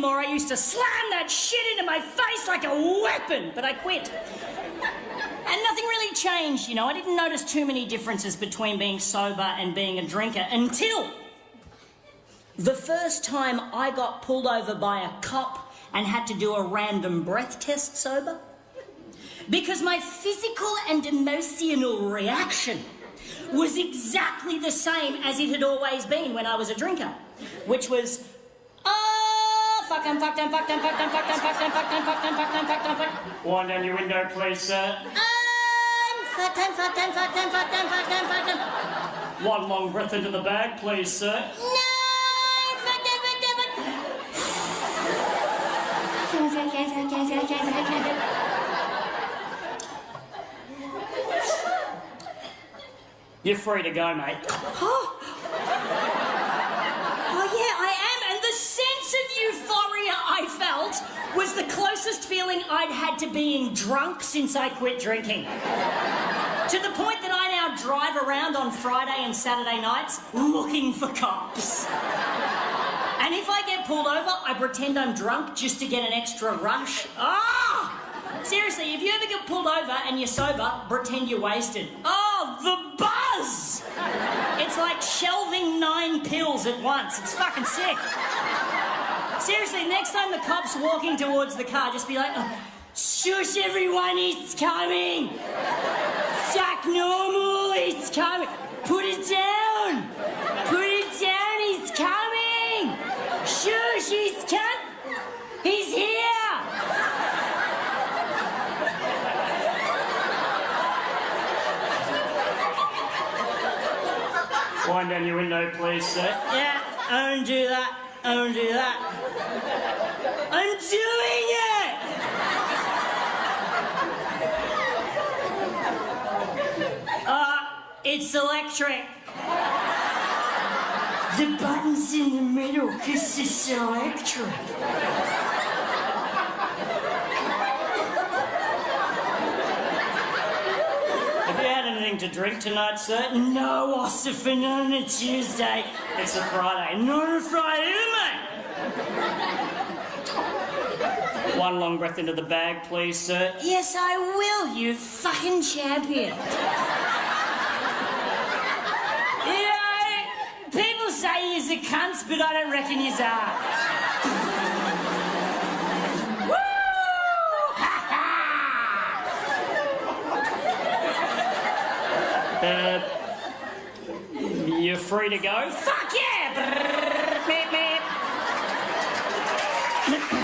I used to slam that shit into my face like a weapon, but I quit. And nothing really changed, you know. I didn't notice too many differences between being sober and being a drinker until the first time I got pulled over by a cop and had to do a random breath test sober. Because my physical and emotional reaction was exactly the same as it had always been when I was a drinker, which was, fuck them. Wind down your window, please, sir. Fuck them. One long breath into the bag, please, sir. No, fuck them. You're free to go, mate. Oh yeah, I am, and the sense of euphoria I felt was the closest feeling I'd had to being drunk since I quit drinking. To the point that I now drive around on Friday and Saturday nights looking for cops. And if I get pulled over, I pretend I'm drunk just to get an extra rush. Seriously, if you ever get pulled over and you're sober, pretend you're wasted. Oh, the buzz! It's like shelving 9 pills at once. It's fucking sick. Seriously, next time the cop's walking towards the car, just be like, shush everyone, he's coming! Act normal, he's coming! Put it down! He's coming! Shush, he's coming! He's here! Wind down your window, please, sir. Yeah, I don't do that. I'm doing it! It's electric. The button's in the middle because it's electric. Have you had anything to drink tonight, sir? No, Ossifin, on a Tuesday. It's a Friday. Not a Friday, mate. One long breath into the bag, please, sir. Yes, I will, you fucking champion. You know, people say you're a cunt, but I don't reckon you are. You're free to go. Fuck yeah! Thank you.